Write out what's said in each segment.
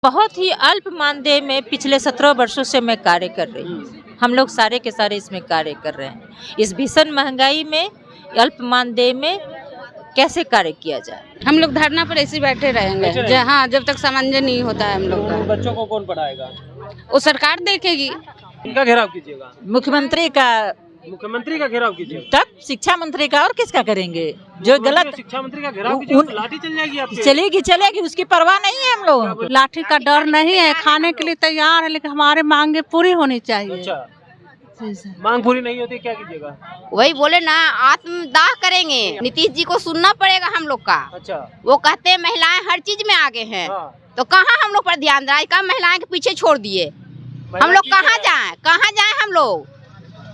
बहुत ही अल्प मानदेय में पिछले 17 वर्षों से मैं कार्य कर रही हूँ। हम लोग सारे के सारे इसमें कार्य कर रहे हैं। इस भीषण महंगाई में अल्प मानदेय में कैसे कार्य किया जाए। हम लोग धरना पर ऐसे बैठे रहेंगे हाँ, जब तक सामंजस्य नहीं होता है हम लोग का। बच्चों को कौन पढ़ाएगा? वो सरकार देखेगी। इनका घेराव कीजिएगा, मुख्यमंत्री का घेराव कीजिए। तब शिक्षा मंत्री का, और किसका करेंगे? जो गलत शिक्षा मंत्री का घेराव कीजिए तो लाठी चल जाएगी आपके। चलेगी, उसकी परवाह नहीं है हम लोग। लाठी का डर नहीं है, खाने के लिए तैयार है, लेकिन हमारे मांगे पूरी होनी चाहिए। अच्छा, मांग पूरी नहीं होती क्या कीजिएगा? वही बोले ना, आत्मदाह करेंगे। नीतीश जी को सुनना पड़ेगा हम लोग का। अच्छा, वो कहते हैं महिलाएं हर चीज में आगे हैं। हाँ। तो कहाँ हम लोग पर ध्यान रहा है? कहाँ महिलाएं के पीछे छोड़ दिए? हम लोग कहाँ जाएं हम लोग?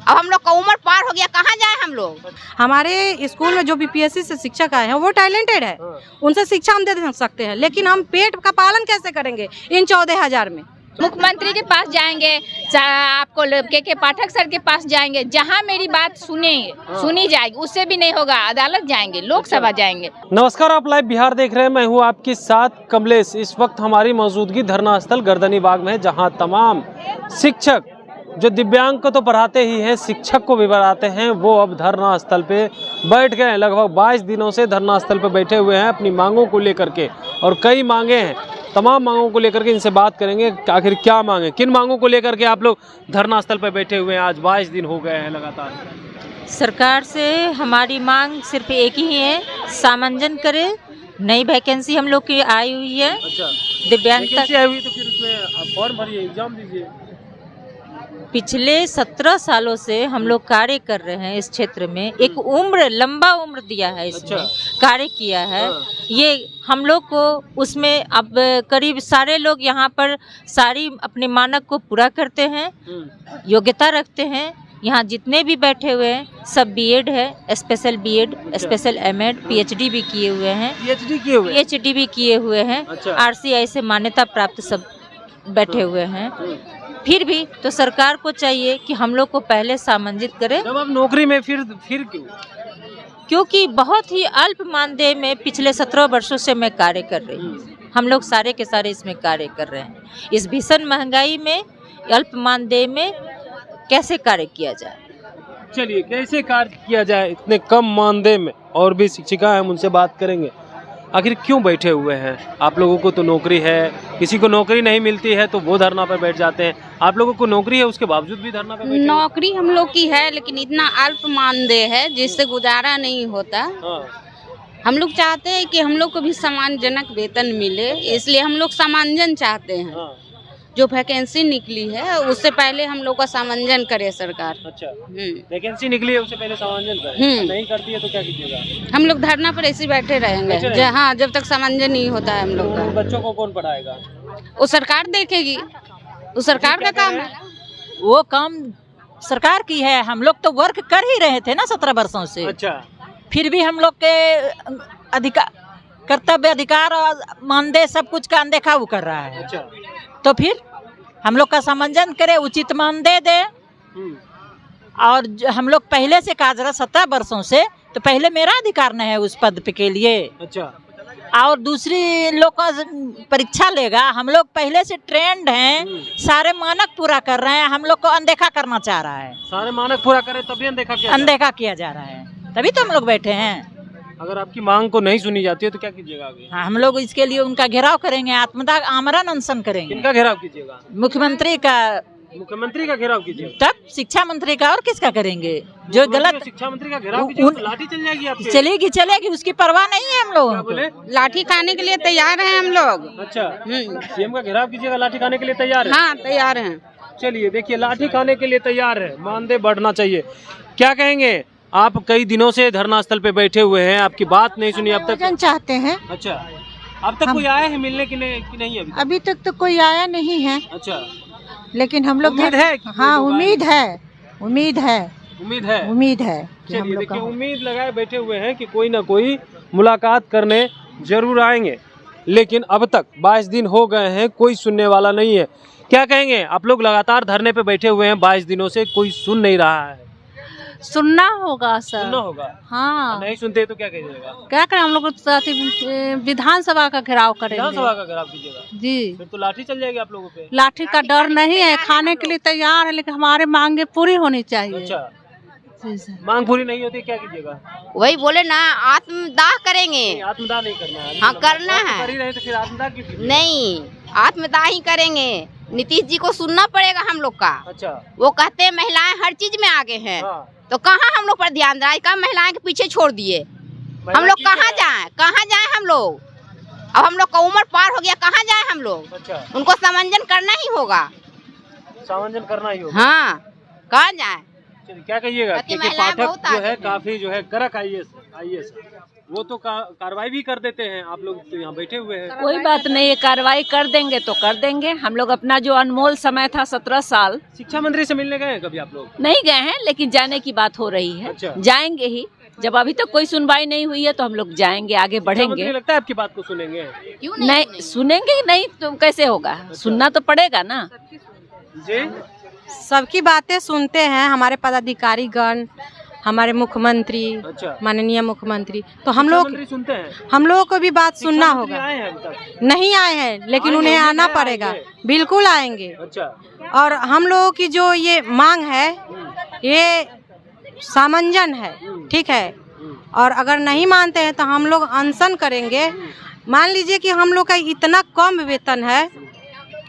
अब हम लोग का उम्र पार हो गया, कहाँ जाए हम लोग? हमारे स्कूल में जो बीपीएससी से शिक्षक आए हैं वो टैलेंटेड है, उनसे शिक्षा हम दे सकते हैं, लेकिन हम पेट का पालन कैसे करेंगे इन 14,000 में? मुख्यमंत्री के पास जाएंगे, आपको के पाठक सर के पास जाएंगे, जहां मेरी बात सुनी जाएगी, उससे भी नहीं होगा, अदालत जाएंगे, लोकसभा जाएंगे। नमस्कार, आप लाइव बिहार देख रहे हैं। मैं हूं आपके साथ कमलेश। इस वक्त हमारी मौजूदगी धरना स्थल गर्दनी बाग में है, जहां तमाम शिक्षक जो दिव्यांग को तो पढ़ाते ही हैं, शिक्षक को भी पढ़ाते हैं, वो अब धरना स्थल पे बैठ गए हैं। लगभग 22 दिनों से धरना स्थल पे बैठे हुए हैं अपनी मांगों को लेकर के, और कई मांगे हैं। तमाम मांगों को लेकर के इनसे बात करेंगे आखिर क्या मांगे, किन मांगों को लेकर के आप लोग धरना स्थल पे बैठे हुए हैं। आज 22 दिन हो गए हैं लगातार। सरकार से हमारी मांग सिर्फ एक ही है, सामंजन करे। नई वैकेंसी हम लोग की आई हुई है। अच्छा, दिव्यांगता आई हुई तो फिर उसमें आप फॉर्म भरिए, एग्जाम दीजिए। पिछले 17 सालों से हम लोग कार्य कर रहे हैं इस क्षेत्र में। एक लंबा उम्र दिया है, इसमें कार्य किया है। ये हम लोग को उसमें अब करीब सारे लोग यहाँ पर सारी अपने मानक को पूरा करते हैं, योग्यता रखते हैं। यहाँ जितने भी बैठे हुए हैं सब बीएड है, special BEd, special MEd, PhD भी किए हुए हैं, पीएचडी भी किए हुए हैं, आरसीआई से मान्यता प्राप्त सब बैठे हुए हैं। फिर भी तो सरकार को चाहिए कि हम लोग को पहले सामंजित करे। जब आप नौकरी में फिर क्यों? क्योंकि बहुत ही अल्प मानदेय में पिछले 17 वर्षों से मैं कार्य कर रही हूँ। हम लोग सारे के सारे इसमें कार्य कर रहे हैं। इस भीषण महंगाई में अल्प मानदेय में कैसे कार्य किया जाए। चलिए, कैसे कार्य किया जाए इतने कम मानदेय में? और भी शिक्षिका हैं, उनसे बात करेंगे। आखिर क्यों बैठे हुए हैं? आप लोगों को तो नौकरी है, किसी को नौकरी नहीं मिलती है तो वो धरना पर बैठ जाते हैं। आप लोगों को नौकरी है, उसके बावजूद भी धरना पर बैठे। नौकरी हम लोग की है, लेकिन इतना अल्प मानदेय है जिससे गुजारा नहीं होता। हम लोग चाहते हैं कि हम लोग को भी सम्मानजनक वेतन मिले, इसलिए हम लोग सामंजन चाहते हैं। जो वैकेंसी निकली है उससे पहले हम लोग का सामंजन करे सरकार। अच्छा, वैकेंसी निकली है उससे पहले सामंजन करे। नहीं करती है तो क्या कीजिएगा? हम लोग धरना पर ऐसे बैठे रहेंगे हाँ, जब तक सामंजस्य नहीं होता है हम लोग का। बच्चों को कौन पढ़ाएगा? वो सरकार देखेगी, वो सरकार का काम है। वो काम सरकार की है। हम लोग तो वर्क कर ही रहे थे ना 17 वर्षों से। अच्छा, फिर भी हम लोग के कर्तव्य, अधिकार और मानदेय सब कुछ का अनदेखा वो कर रहा है। अच्छा, तो फिर हम लोग का सामंजन करे, उचित मानदेय दे। और हम लोग पहले से कार्यरत 17 वर्षों से, तो पहले मेरा अधिकार नहीं है उस पद के लिए। अच्छा, और दूसरी लोग का परीक्षा लेगा। हम लोग पहले से ट्रेंड हैं, सारे मानक पूरा कर रहे हैं। हम लोग को अनदेखा करना चाह रहा है। सारे मानक पूरा करें तभी अनदेखा किया जा रहा है, तभी तो हम लोग बैठे हैं। अगर आपकी मांग को नहीं सुनी जाती है तो क्या कीजिएगा आगे? हाँ, हम लोग इसके लिए उनका घेराव करेंगे, आत्मदाह आमरण अनशन करेंगे। इनका घेराव कीजिएगा, मुख्यमंत्री का घेराव कीजिए। तब शिक्षा मंत्री का, और किसका करेंगे? जो गलत शिक्षा मंत्री का घेराव कीजिए तो लाठी चल जाएगी आपके। चलेगी, उसकी परवाह नहीं है हम लोग। लाठी खाने के लिए तैयार हैं हम लोग। अच्छा, सीएम का घेराव कीजिएगा, लाठी खाने के लिए तैयार है? हाँ, तैयार हैं। चलिए, देखिए, लाठी खाने के लिए तैयार है, मानदेय बढ़ना चाहिए। क्या कहेंगे? आप कई दिनों से धरना स्थल पे बैठे हुए हैं, आपकी बात नहीं सुनी अब तक। चाहते हैं। अच्छा, अब तक कोई आया है मिलने की नहीं? अभी तक तो कोई आया नहीं है। अच्छा, लेकिन हम लोग उम्मीद है? हाँ, उम्मीद है। चलिए, देखिए, उम्मीद लगाए बैठे हुए हैं कि कोई ना कोई मुलाकात करने जरूर आएंगे, लेकिन अब तक 22 दिन हो गए हैं, कोई सुनने वाला नहीं है। क्या कहेंगे? आप लोग लगातार धरने पे बैठे हुए हैं 22 दिनों से, कोई सुन नहीं रहा है। सुनना होगा सर। सुनना होगा। हाँ, नहीं सुनते तो क्या कीजिएगा? क्या करें हम लोग विधानसभा का घेराव करेंगे। विधानसभा का घेराव कीजिएगा? जी, फिर तो लाठी चल जाएगी आप लोगों पे। लाठी का डर नहीं है, खाने के लिए तैयार है, लेकिन हमारे मांगे पूरी होनी चाहिए। अच्छा, जी सर। मांग पूरी नहीं होती क्या कीजिएगा? वही बोले ना, आत्मदाह करेंगे। आत्मदाह नहीं करना है। हाँ, करना है। कर ही रहे तो फिर आत्मदाह क्यों कीजिए? नहीं, आत्मदाह ही करेंगे। नीतीश जी को सुनना पड़ेगा हम लोग का। अच्छा, वो कहते हैं महिलाएं हर चीज में आगे हैं। हाँ। तो कहाँ हम लोग पर ध्यान रहा है? कहाँ महिलाएं के पीछे छोड़ दिए? हम लोग कहाँ जाएं हम लोग? अब हम लोग का उम्र पार हो गया, कहाँ जाएं हम लोग? अच्छा, उनको समंजन करना ही होगा। सामंजन करना ही होगा। हाँ, कहाँ जाएं? चलिए, क्या कहिएगा? बाकी क्योंकि महिलाएं पाठक बहुत जो आगे है हैं। काफी जो है कड़क आईएएस वो तो कार्रवाई भी कर देते हैं। आप लोग तो यहाँ बैठे हुए हैं। कोई बात नहीं है, कार्रवाई कर देंगे तो कर देंगे। हम लोग अपना जो अनमोल समय था 17 साल, शिक्षा मंत्री से मिलने गए हैं कभी आप लोग? नहीं गए हैं, लेकिन जाने की बात हो रही है। अच्छा। जाएंगे ही। जब अभी तक कोई सुनवाई नहीं हुई है तो हम लोग जाएंगे, आगे शिक्षा मंत्री बढ़ेंगे। लगता है आपकी बात को सुनेंगे? क्यों नहीं सुनेंगे नहीं तो कैसे होगा? सुनना तो पड़ेगा ना। जी, सबकी बातें सुनते हैं हमारे पदाधिकारी गण, हमारे मुख्यमंत्री, अच्छा, माननीय मुख्यमंत्री। तो हम शिक्षा लोग मंत्री सुनते हैं? हम लोगों को भी बात सुनना शिक्षा मंत्री होगा। आए हैं अभी तक? नहीं आए हैं, लेकिन आएंगे, उन्हें उम्मीद आना है पड़ेगा। आएंगे। बिल्कुल आएंगे। अच्छा, और हम लोगों की जो ये मांग है, ये सामंजन है, ठीक है। और अगर नहीं मानते हैं तो हम लोग अनशन करेंगे। मान लीजिए कि हम लोग का इतना कम वेतन है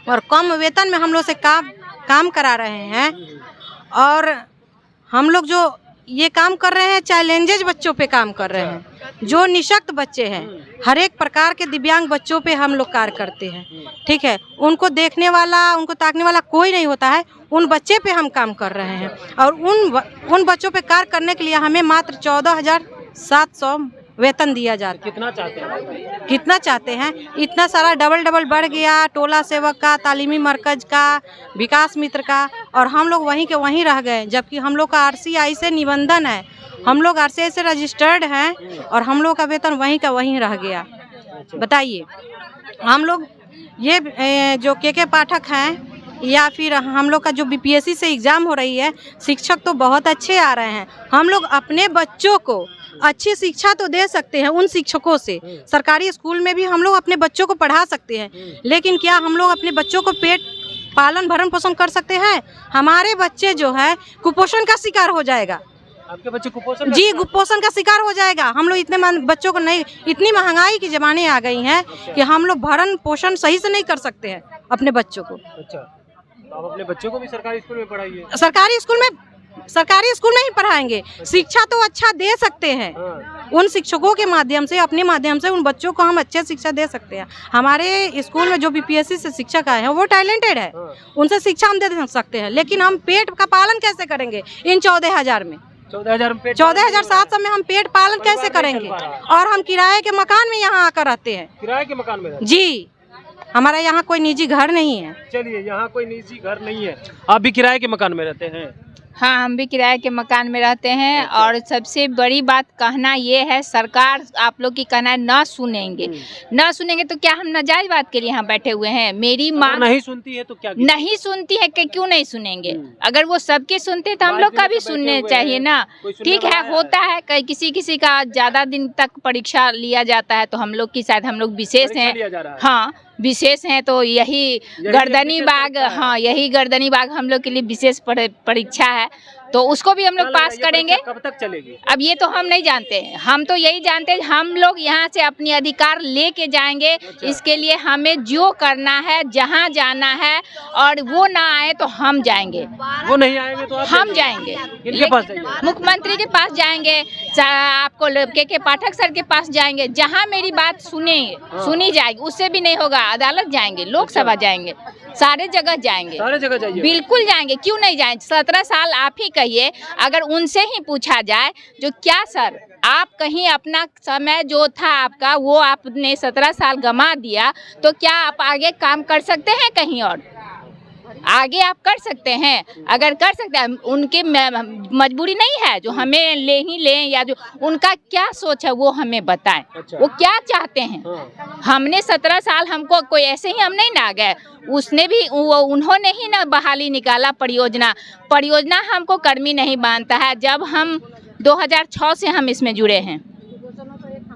और कम वेतन में हम लोग से काम करा रहे हैं, और हम लोग जो ये काम कर रहे हैं चैलेंजेज बच्चों पे काम कर रहे हैं, जो निशक्त बच्चे हैं, हर एक प्रकार के दिव्यांग बच्चों पे हम लोग कार्य करते हैं, ठीक है। उनको देखने वाला, उनको ताकने वाला कोई नहीं होता है, उन बच्चे पे हम काम कर रहे हैं। और उन बच्चों पे कार्य करने के लिए हमें मात्र 14,700 वेतन दिया जाता है। कितना चाहते हैं? कितना चाहते हैं? इतना सारा डबल बढ़ गया, टोला सेवक का, तालीमी मरकज का, विकास मित्र का, और हम लोग वहीं के वहीं रह गए। जबकि हम लोग का RCI से निबंधन है, हम लोग RCI से रजिस्टर्ड हैं, और हम लोग का वेतन वहीं का वहीं रह गया। बताइए, हम लोग ये जो के पाठक हैं, या फिर हम लोग का जो BPSC से एग्ज़ाम हो रही है, शिक्षक तो बहुत अच्छे आ रहे हैं। हम लोग अपने बच्चों को अच्छी शिक्षा तो दे सकते हैं उन शिक्षकों से। सरकारी स्कूल में भी हम लोग अपने बच्चों को पढ़ा सकते हैं, लेकिन क्या हम लोग अपने बच्चों को पेट पालन भरण पोषण कर सकते हैं? हमारे बच्चे जो है कुपोषण का शिकार हो जाएगा। आपके बच्चे कुपोषण? जी, कुपोषण का शिकार हो जाएगा। हम लोग इतने बच्चों को नहीं, इतनी महंगाई की ज़माने आ गई हैं कि हम लोग भरण पोषण सही से नहीं कर सकते हैं अपने बच्चों को। अच्छा, तो आप अपने बच्चों को भी सरकारी स्कूल में पढ़ाइए। सरकारी स्कूल में ही पढ़ाएंगे। शिक्षा तो अच्छा दे सकते हैं, उन शिक्षकों के माध्यम से, अपने माध्यम से उन बच्चों को हम अच्छे शिक्षा दे सकते हैं। हमारे स्कूल में जो BPSC से शिक्षक आए हैं वो टैलेंटेड है, उनसे शिक्षा हम दे सकते हैं, लेकिन हम पेट का पालन कैसे करेंगे इन 14,000 में? 14,700 में हम पेट पालन कैसे करेंगे? और हम किराए के मकान में यहाँ आकर रहते हैं। किराए के मकान में? जी, हमारा यहाँ कोई निजी घर नहीं है। चलिए, यहाँ कोई निजी घर नहीं है, आप भी किराए के मकान में रहते हैं? हाँ, हम भी किराए के मकान में रहते हैं। और सबसे बड़ी बात कहना ये है, सरकार आप लोग की कहना है ना सुनेंगे तो क्या हम नाजायज बात के लिए यहाँ बैठे हुए हैं? मेरी माँ नहीं सुनती है तो क्या? नहीं सुनती है कि क्यों नहीं सुनेंगे? अगर वो सबके सुनते तो हम लोग का भी सुनने चाहिए ना। ठीक है, होता है कहीं किसी का ज्यादा दिन तक परीक्षा लिया जाता है, तो हम लोग की शायद हम लोग विशेष हैं। हाँ, विशेष हैं, तो यही गर्दनी बाग, हाँ यही गर्दनी बाग हम लोग के लिए विशेष परीक्षा है, तो उसको भी हम लोग पास करेंगे। कब तक चलेगी? अब ये तो हम नहीं जानते, हम तो यही जानते हैं हम लोग यहाँ से अपनी अधिकार लेके जाएंगे। इसके लिए हमें जो करना है, जहाँ जाना है, और वो ना आए तो हम जाएंगे। वो नहीं आएंगे तो हम जाएंगे, किनके पास जाएंगे? मुख्यमंत्री के पास जाएंगे, आपको के पाठक सर के पास जाएंगे, जहाँ मेरी बात सुनी जाएगी। उससे भी नहीं होगा, अदालत जाएंगे, लोकसभा जाएंगे, सारे जगह जाएंगे। सारे जगह जाइए? बिल्कुल जाएंगे, क्यों नहीं जाएंगे? 17 साल आप ही कहिए, अगर उनसे ही पूछा जाए जो क्या सर आप कहीं अपना समय जो था आपका वो आपने 17 साल गंवा दिया, तो क्या आप आगे काम कर सकते हैं कहीं और? आगे आप कर सकते हैं, अगर कर सकते हैं, उनके मजबूरी नहीं है जो हमें ले ही लें, या जो उनका क्या सोच है वो हमें बताएं। अच्छा। वो क्या चाहते हैं। हमने 17 साल, हमको कोई ऐसे ही हम नहीं ना गए, उसने भी उन्होंने ही ना बहाली निकाला परियोजना हमको कर्मी नहीं मानता है। जब हम 2006 से हम इसमें जुड़े हैं,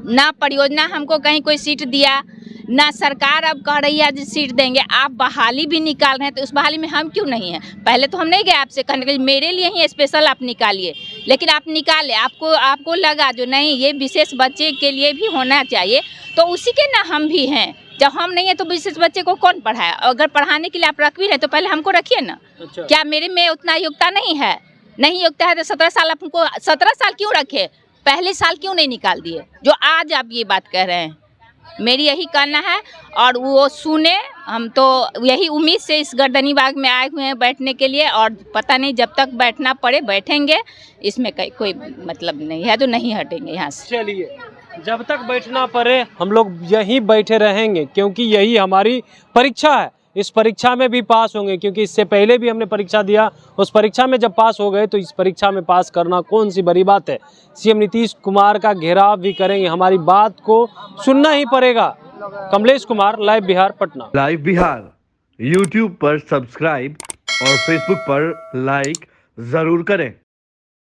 ना परियोजना हमको कहीं कोई सीट दिया, ना सरकार अब कह रही है आज सीट देंगे। आप बहाली भी निकाल रहे हैं तो उस बहाली में हम क्यों नहीं हैं? पहले तो हम नहीं गए आपसे कहने के लिए मेरे लिए ही स्पेशल आप निकालिए, लेकिन आप निकाले, आपको लगा जो नहीं ये विशेष बच्चे के लिए भी होना चाहिए, तो उसी के ना हम भी हैं। जब हम नहीं है तो विशेष बच्चे को कौन पढ़ाया? अगर पढ़ाने के लिए आप रख भी रहे तो पहले हमको रखिए ना। अच्छा। क्या क्या मेरे में उतना योग्यता नहीं है? नहीं योग्यता है तो 17 साल आप हमको 17 साल क्यों रखे? पहले साल क्यों नहीं निकाल दिए जो आज आप ये बात कह रहे हैं? मेरी यही कहना है और वो सुने। हम तो यही उम्मीद से इस गर्दनी बाग में आए हुए हैं बैठने के लिए, और पता नहीं जब तक बैठना पड़े बैठेंगे, इसमें कोई मतलब नहीं है तो नहीं हटेंगे यहाँ से। चलिए, जब तक बैठना पड़े हम लोग यहीं बैठे रहेंगे, क्योंकि यही हमारी परीक्षा है। इस परीक्षा में भी पास होंगे, क्योंकि इससे पहले भी हमने परीक्षा दिया, उस परीक्षा में जब पास हो गए तो इस परीक्षा में पास करना कौन सी बड़ी बात है। सीएम नीतीश कुमार का घेराव भी करेंगे, हमारी बात को सुनना ही पड़ेगा। Kamlesh Kumar, live Bihar, Patna. Live Bihar YouTube पर सब्सक्राइब और फेसबुक पर लाइक जरूर करें।